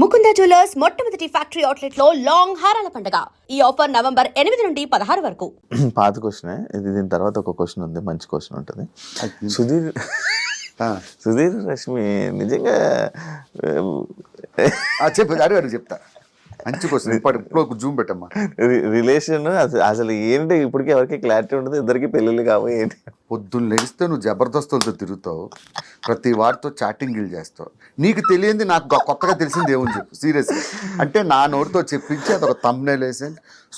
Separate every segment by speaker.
Speaker 1: Mukunda jewellers మొట్టమొదటి factory outlet లో long హారాల పండుగ. ఈ ఆఫర్ నవంబర్ 8 నుండి 16 వరకు.
Speaker 2: పాత క్వశ్చనే ఇది. దీని తర్వాత ఒక క్వశ్చన్ ఉంది, మంచి క్వశ్చన్ ఉంటుంది. సుధీర్ రష్మి నిజంగా
Speaker 3: చెప్పు అడిగారు చెప్తా. మంచి క్వశ్చన్. ఇప్పుడు జూమ్ పెట్టమ్మా.
Speaker 2: రిలేషన్ అసలు ఏంటి ఇప్పటికీ ఎవరికి క్లారిటీ ఉండదు. ఇద్దరికి పెళ్ళిళ్ళు కావు ఏంటి.
Speaker 3: పొద్దున్న లెగిస్తే నువ్వు జబర్దస్తులతో తిరుగుతావు, ప్రతి వాడితో చాటింగ్లు చేస్తావు. నీకు తెలియంది నాకు కొత్తగా తెలిసింది ఏమని చెప్పు సీరియస్గా. అంటే నా నోటితో చెప్పించి అదొక తమ్నెయిల్ వేసి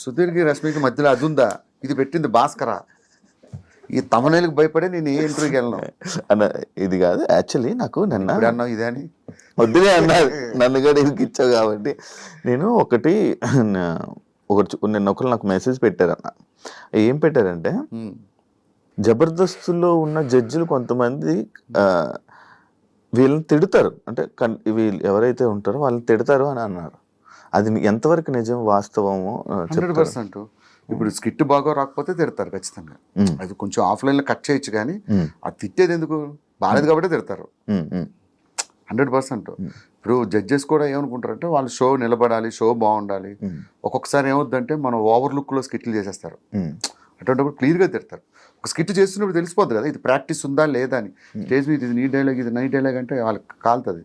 Speaker 3: సుధీర్కి రష్మికి మధ్యలో అది ఉందా, ఇది పెట్టింది భాస్కరా, ఈ తమనేలకు భయపడే నేను ఏ ఇంటర్వ్యూకి వెళ్ళను
Speaker 2: అన్న. ఇది కాదు యాక్చువల్లీ నాకు నిన్న
Speaker 3: అన్నావు ఇదే అని
Speaker 2: వద్దులే అన్నారు, నన్ను కూడా ఇంటికి ఇచ్చావు కాబట్టి. నేను నిన్న ఒకరు నాకు మెసేజ్ పెట్టారన్న. ఏం పెట్టారంటే, జబర్దస్తులో ఉన్న జడ్జిలు కొంతమంది వీళ్ళని తిడతారు, అంటే వీళ్ళు ఎవరైతే ఉంటారో వాళ్ళని తిడతారు అని అన్నారు. అది ఎంతవరకు నిజం, వాస్తవము?
Speaker 3: 100%. ఇప్పుడు స్కిట్ బాగా రాకపోతే తిడతారు ఖచ్చితంగా. అది కొంచెం ఆఫ్లైన్లో కట్ చేయొచ్చు, కానీ అది తిట్టేది ఎందుకు, బాగాలేదు కాబట్టి తిడతారు 100%. ఇప్పుడు జడ్జెస్ కూడా ఏమనుకుంటారంటే వాళ్ళు షో నిలబడాలి, షో బాగుండాలి. ఒక్కొక్కసారి ఏమవుద్దంటే మనం ఓవర్ లుక్లో స్కిట్లు చేసేస్తారు. అటువంటిప్పుడు క్లియర్గా తిడతారు. ఒక స్కిట్ చేస్తున్నప్పుడు తెలిసిపోద్ది కదా ఇది ప్రాక్టీస్ ఉందా లేదా అని. స్టేజ్ మీద ఇది నీ డైలాగ్, ఇది నై డైలాగ్ అంటే వాళ్ళకి కాలుతుంది.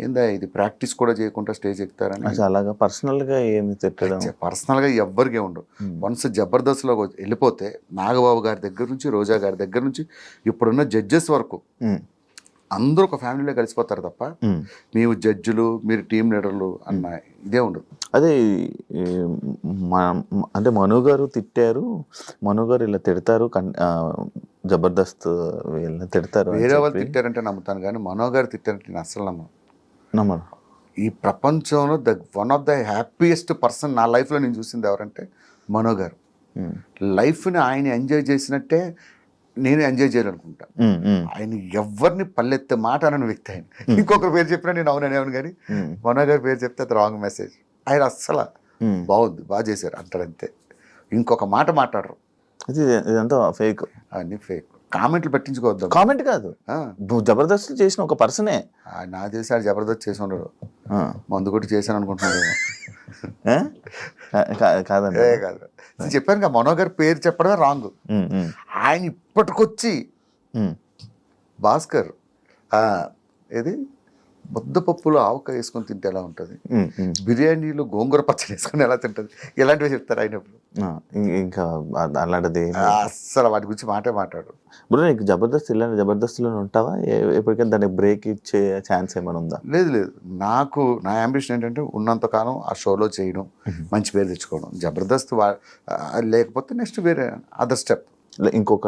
Speaker 3: ఏందా ఇది ప్రాక్టీస్ కూడా చేయకుండా స్టేజ్ ఎక్కుతారని.
Speaker 2: అలాగా పర్సనల్గా ఏమి తిట్టడం,
Speaker 3: పర్సనల్గా ఎవ్వరికే ఉండవు. వన్స్ జబర్దస్త్లో వెళ్ళిపోతే నాగబాబు గారి దగ్గర నుంచి, రోజా గారి దగ్గర నుంచి ఇప్పుడున్న జడ్జెస్ వరకు అందరూ ఒక ఫ్యామిలీలో కలిసిపోతారు తప్ప మేము జడ్జిలు మీరు టీం లీడర్లు అన్న ఇదే ఉండదు.
Speaker 2: అదే అంటే మను గారు తిట్టారు, మను గారు ఇలా తిడతారు, జబర్దస్త్ వీళ్ళని తిడతారు.
Speaker 3: వేరే వాళ్ళు తిట్టారంటే నమ్ముతాను, కానీ మనో గారు తిట్టారంటే నేను అస్సలు నమ్మను. ఈ ప్రపంచంలో one of the happiest person నా లైఫ్లో నేను చూసింది ఎవరంటే మనో గారు. లైఫ్ని ఆయన ఎంజాయ్ చేసినట్టే నేను ఎంజాయ్ చేయాలనుకుంటా. ఆయన ఎవరిని పల్లెత్తే మాట అనని వ్యక్తి ఆయన. ఇంకొకరి పేరు చెప్పినా నేను అవును, కానీ మనో గారి పేరు చెప్తే అది రాంగ్ మెసేజ్. ఆయన అస్సలు బాగుంది, బాగా చేశారు అంటాడంతే, ఇంకొక మాట మాట్లాడరు.
Speaker 2: ఇదంతా ఫేక్,
Speaker 3: అన్ని ఫేక్. కామెంట్లు పట్టించుకోవద్దు.
Speaker 2: కామెంట్ కాదు, జబర్దస్త్ చేసిన ఒక పర్సనే.
Speaker 3: నా తెలిసి ఆడు జబర్దస్త్ చేసి ఉండరు, మందు కొట్టి చేశాను అనుకుంటున్నాడు.
Speaker 2: కాదండి,
Speaker 3: కాదు. చెప్పాను కదా మనో గారి పేరు చెప్పడమే రాంగ్. ఆయన ఇప్పటికొచ్చి భాస్కర్ ఏది ముద్దపప్పులో ఆవకాయ వేసుకొని తింటే ఎలా ఉంటుంది, బిర్యానీలో గోంగూర పచ్చడి వేసుకొని ఎలా తింటుంది, ఇలాంటివి చెప్తారు ఆయన.
Speaker 2: ఇంకా అలాంటిది
Speaker 3: అస్సలు వాటి గురించి మాట్లాడు.
Speaker 2: ఇప్పుడు నీకు ఇలాంటి జబర్దస్త్లో ఉంటావా? ఎప్పటికైనా దానికి బ్రేక్ ఇచ్చే ఛాన్స్ ఏమైనా ఉందా?
Speaker 3: లేదు. నా అంబిషన్ ఏంటంటే ఉన్నంతకాలం ఆ షోలో చేయడం, మంచి పేరు తెచ్చుకోవడం. జబర్దస్త్ లేకపోతే నెక్స్ట్ వేరే అదర్ స్టెప్.
Speaker 2: ఇంకొక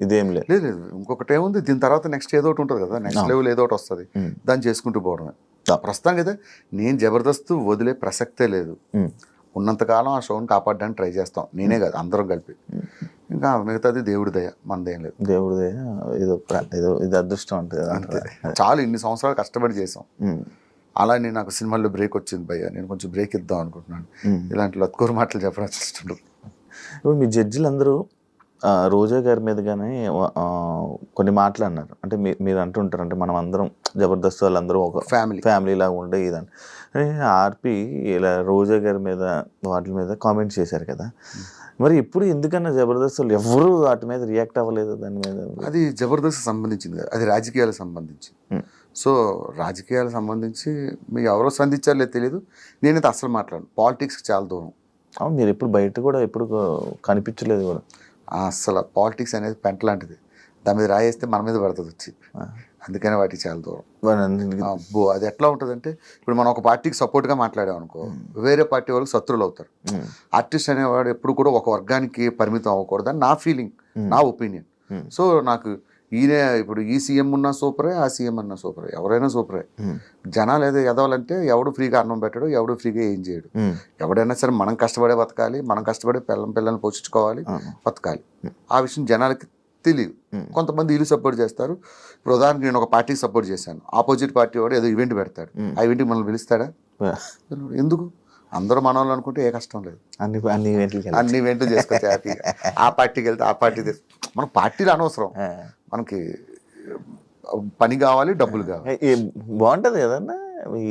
Speaker 2: ఇదేం లేదు.
Speaker 3: ఇంకొకటి ఏముంది, దీని తర్వాత నెక్స్ట్ ఏదో ఒకటి ఉంటుంది కదా, నెక్స్ట్ లెవెల్ ఏదో ఒకటి వస్తుంది, దాన్ని చేసుకుంటూ పోవడమే. ప్రస్తుతానికి అయితే నేను జబర్దస్త్ వదిలే ప్రసక్తే లేదు. ఉన్నంతకాలం ఆ షోని కాపాడడానికి ట్రై చేస్తాం, నేనే కాదు అందరం కలిపి. ఇంకా మిగతాది దేవుడి దయ, మనదేం లేదు.
Speaker 2: దేవుడి దయ, ఏదో ఇది అదృష్టం అంటే
Speaker 3: అంతే. చాలా ఇన్ని సంవత్సరాలు కష్టపడి చేసాం. అలా నాకు సినిమాల్లో బ్రేక్ వచ్చింది భయ్య, నేను కొంచెం బ్రేక్ ఇద్దాం అనుకుంటున్నాను. ఇలాంటి లత్కూరు మాటలు చెప్పడం ఇష్టం.
Speaker 2: ఇప్పుడు మీ జడ్జిలు అందరూ రోజా గారి మీద కానీ కొన్ని మాటలు అన్నారు. అంటే మీరు అంటుంటారు, అంటే మనం అందరం జబర్దస్త్ వాళ్ళందరూ ఒక ఫ్యామిలీ లాగా ఉండే ఇదని. ఆర్పి ఇలా రోజా గారి మీద వాటి మీద కామెంట్ చేశారు కదా, మరి ఇప్పుడు ఎందుకన్నా జబర్దస్త్ వాళ్ళు ఎవరు వాటి మీద రియాక్ట్ అవ్వలేదు? దాని మీద
Speaker 3: అది జబర్దస్త్ సంబంధించింది, అది రాజకీయాలకు సంబంధించి. సో రాజకీయాలకు సంబంధించి మీరు ఎవరో స్పందించారో లేదు తెలియదు. నేనైతే అస్సలు మాట్లాడను, పాలిటిక్స్కి చాలా దూరం.
Speaker 2: మీరు ఎప్పుడు బయట కూడా ఎప్పుడు కనిపించలేదు కూడా.
Speaker 3: అసలు పాలిటిక్స్ అనేది పెంట లాంటిది, దాని మీద రాయేస్తే మన మీద పడుతుంది వచ్చి. అందుకనే వాటికి చాలా దూరం. అబ్బో అది ఎట్లా ఉంటుందంటే, ఇప్పుడు మనం ఒక పార్టీకి సపోర్ట్గా మాట్లాడాం అనుకో, వేరే పార్టీ వాళ్ళకి శత్రువులు అవుతారు. ఆర్టిస్ట్ అనేవాడు ఎప్పుడు కూడా ఒక వర్గానికి పరిమితం అవ్వకూడదని నా ఫీలింగ్, నా ఒపీనియన్. సో నాకు ఈయన ఇప్పుడు ఈ సీఎం ఉన్నా సూపరే, ఆ సీఎం అన్నా సూపరే, ఎవరైనా సూపరే. జనాలు ఏదో ఎదవాలంటే ఎవడు ఫ్రీగా అన్నం పెట్టడు, ఎవడు ఫ్రీగా ఏం చేయడు. ఎవడైనా సరే మనం కష్టపడే బతకాలి, మనం కష్టపడే పిల్లల్ని పోషించుకోవాలి, బతకాలి. ఆ విషయం జనాలకి తెలియదు. కొంతమంది ఇల్లు సపోర్ట్ చేస్తారు. ఇప్పుడు ఉదాహరణకి నేను ఒక పార్టీకి సపోర్ట్ చేశాను, ఆపోజిట్ పార్టీ వాడు ఏదో ఈవెంట్ పెడతాడు, ఆ ఈవెంట్కి మనల్ని పిలుస్తాడా? ఎందుకు? అందరూ మన వాళ్ళు అనుకుంటే ఏ కష్టం లేదు, అన్ని ఈవెంట్లు చేసుకోవచ్చు హ్యాపీగా. ఆ పార్టీకి వెళ్తే ఆ పార్టీ మన పార్టీలు అనవసరం, మనకి పని కావాలి, డబ్బులు కావాలి.
Speaker 2: బాగుంటది కదన్నా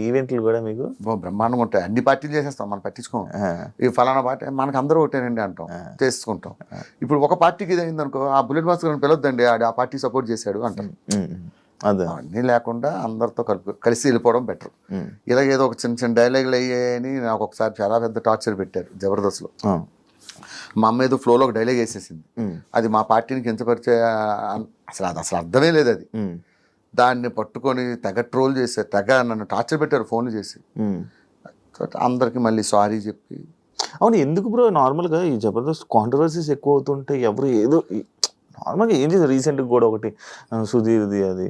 Speaker 2: ఈవెంట్లు కూడా మీకు?
Speaker 3: బ్రహ్మాండంగా ఉంటాయి. అన్ని పార్టీలు చేసేస్తాం, మనం పట్టించుకోం. ఈ ఫలానా పార్టీ మనకు అందరూ ఒకటేనండి అంటాం, చేసుకుంటాం. ఇప్పుడు ఒక పార్టీకి ఇది అయిందనుకో, ఆ బుల్లెట్ మాస్టర్ పిలవద్దండి, ఆ పార్టీ సపోర్ట్ చేశాడు అంటాం.
Speaker 2: అదే
Speaker 3: అన్నీ లేకుండా అందరితో కలిసి వెళ్ళిపోవడం బెటర్. ఇలాగేదో ఒక చిన్న చిన్న డైలాగులు అయ్యాయని నాకు ఒకసారి చాలా పెద్ద టార్చర్ పెట్టారు జబర్దస్త్లో. మా అమ్మ ఏదో ఫ్లోలో ఒక డైలాగ్ వేసేసింది, అది మా పార్టీని కించపరిచే, అసలు అర్థమే లేదు అది. దాన్ని పట్టుకొని తెగ ట్రోల్ చేశారు, తెగ నన్ను టార్చర్ పెట్టారు ఫోన్లు చేసి. అందరికి మళ్ళీ సారీ చెప్పి.
Speaker 2: అవును, ఎందుకు బ్రో నార్మల్గా ఈ జబర్దస్త్ కాంట్రవర్సీస్ ఎక్కువ అవుతుంటే ఎవరు ఏదో నార్మల్గా ఏం చేశారు? రీసెంట్గా కూడా ఒకటి సుధీర్ది అది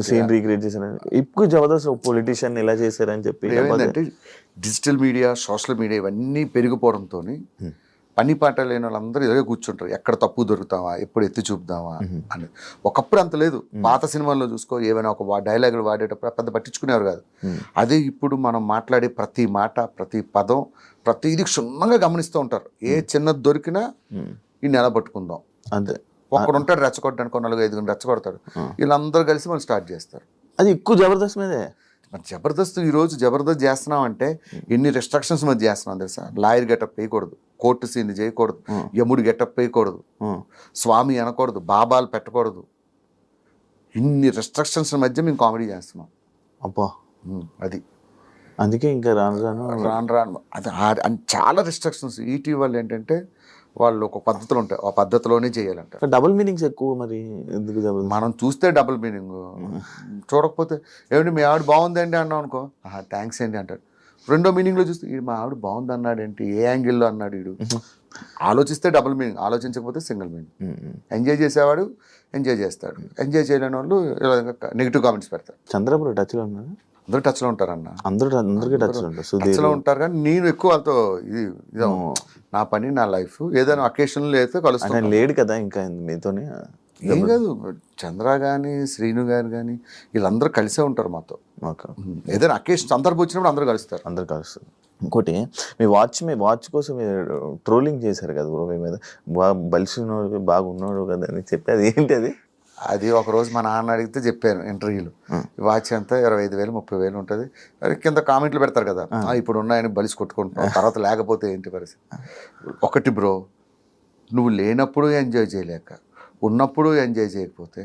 Speaker 2: సీన్ రీక్రియేట్ చేశారు. ఇప్పుడు జబర్దస్త్ పొలిటీషియన్ ఎలా చేశారని చెప్పి.
Speaker 3: ఏమైందంటే డిజిటల్ మీడియా, సోషల్ మీడియా ఇవన్నీ పెరిగిపోవడంతో పని పాట లేని వాళ్ళందరూ ఇలాగే కూర్చుంటారు, ఎక్కడ తప్పు దొరుకుతావా, ఎప్పుడు ఎత్తి చూపుదామా అని. ఒకప్పుడు అంత లేదు. పాత సినిమాల్లో చూసుకో, ఏమైనా ఒక డైలాగులు వాడేటప్పుడు పెద్ద పట్టించుకునేవారు కాదు. అదే ఇప్పుడు మనం మాట్లాడే ప్రతి మాట, ప్రతి పదం, ప్రతిదీ క్షుణ్ణంగా గమనిస్తూ ఉంటారు. ఏ చిన్నది దొరికినా ఈ నెల పట్టుకుందాం
Speaker 2: అంతే.
Speaker 3: ఒక్కడు ఉంటాడు రెచ్చగొట్టడానికి, 4-5 రెచ్చగొడతాడు. వీళ్ళందరూ కలిసి మనం స్టార్ట్ చేస్తారు.
Speaker 2: అది ఎక్కువ జబర్దస్త్ మీదే.
Speaker 3: మరి జబర్దస్త్ ఈరోజు జబర్దస్త్ చేస్తున్నాం అంటే ఎన్ని రెస్ట్రిక్షన్స్ మధ్య చేస్తున్నాం తెలుసా? లాయర్ గెటప్ వేయకూడదు, కోర్టు సీన్ చేయకూడదు, యముడు గెటప్ వేయకూడదు, స్వామి అనకూడదు, బాబాలు పెట్టకూడదు. ఇన్ని రెస్ట్రిక్షన్స్ మధ్య మేము కామెడీ చేస్తున్నాం.
Speaker 2: అబ్బా,
Speaker 3: అది
Speaker 2: అందుకే ఇంకా రాను
Speaker 3: రాను అది చాలా రెస్ట్రిక్షన్స్. ఇటీవల ఏంటంటే వాళ్ళు ఒక పద్ధతులు ఉంటాయి, ఆ పద్ధతిలోనే చేయాలంట.
Speaker 2: డబుల్ మీనింగ్స్ ఎక్కువ. మరి ఎందుకు
Speaker 3: మనం చూస్తే డబుల్ మీనింగ్, చూడకపోతే ఏమిటి మీ ఆవిడ బాగుందండి అన్నాం అనుకో, థ్యాంక్స్ అండి అంటాడు. రెండో మీనింగ్లో చూస్తే మా ఆవిడ బాగుంది అన్నాడు ఏంటి, ఏ యాంగిల్లో అన్నాడు వీడు. ఆలోచిస్తే డబుల్ మీనింగ్, ఆలోచించకపోతే సింగిల్ మీనింగ్. ఎంజాయ్ చేసేవాడు ఎంజాయ్ చేస్తాడు, ఎంజాయ్ చేయలేని వాళ్ళు నెగిటివ్ కామెంట్స్ పెడతారు.
Speaker 2: చంద్రబాబు టచ్లో ఉన్నారు,
Speaker 3: అందరూ టచ్లో ఉంటారన్న,
Speaker 2: అందరికీ
Speaker 3: టచ్లో ఉంటారు. కానీ నేను ఎక్కువ వాళ్ళతో ఇది నా పని నా లైఫ్, ఏదైనా అకేషన్లో అయితే కలుస్తాను.
Speaker 2: లేడు కదా ఇంకా మీతోనే.
Speaker 3: ఏం కాదు, చంద్ర కానీ శ్రీను గారు కానీ వీళ్ళందరూ కలిసే ఉంటారు మాతో. ఏదైనా అకేషన్ సందర్భం వచ్చినప్పుడు అందరూ కలుస్తారు.
Speaker 2: ఇంకోటి, మీ వాచ్ కోసం మీరు ట్రోలింగ్ చేశారు కదా బ్రో, మీ మీద బలిసి ఉన్నాడు బాగున్నాడు కదా అని చెప్పి, అది ఏంటి అది?
Speaker 3: అది ఒకరోజు మా నాన్న అడిగితే చెప్పాను ఇంటర్వ్యూలో, వాచ్ అంతా 25,000 30,000 ఉంటుంది. కింద కామెంట్లు పెడతారు కదా, ఇప్పుడు ఉన్నాయని బలిసి కొట్టుకుంటున్నాం, తర్వాత లేకపోతే ఏంటి పరిస్థితి. ఒకటి బ్రో, నువ్వు లేనప్పుడు ఎంజాయ్ చేయలేక, ఉన్నప్పుడు ఎంజాయ్ చేయకపోతే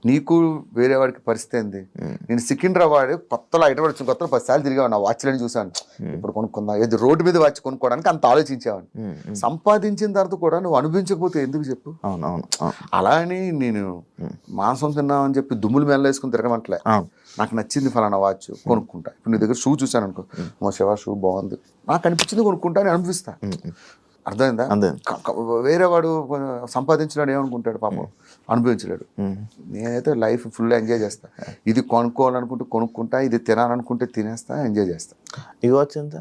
Speaker 3: నీకు వేరే వాడికి పరిస్థితి ఏంది? నేను సికింద్రాబాద్ కొత్తలో హైదరాబాద్ వచ్చిన కొత్తలో 10 సార్లు తిరిగాను, నా వాచ్లని చూసాను. ఇప్పుడు కొనుక్కుందా, ఏది రోడ్డు మీద వాచ్ కొనుక్కోవడానికి అంత ఆలోచించేవాడిని. సంపాదించిన తర్వాత కూడా నువ్వు అనుభవించకపోతే ఎందుకు చెప్పు? అలా అని నేను మాంసం తిన్నామని చెప్పి దుమ్ములు మెల్లేసుకుని తిరగమంటలే. నాకు నచ్చింది ఫలానా వాచ్ కొనుక్కుంటా. ఇప్పుడు నీ దగ్గర షూ చూసాను అనుకో, మా శివ షూ బాగుంది, నాకు అనిపించింది కొనుక్కుంటా అని అనిపిస్తా. అర్థమైందా? వేరే వాడు సంపాదించినాడు ఏమనుకుంటాడు పాపం, అనుభవించలేడు. నేనైతే లైఫ్ ఫుల్ ఎంజాయ్ చేస్తా. ఇది కొనుక్కోవాలనుకుంటే కొనుక్కుంటా, ఇది తినాలనుకుంటే తినేస్తా, ఎంజాయ్ చేస్తా.
Speaker 2: ఈ వాచ్ ఎంత?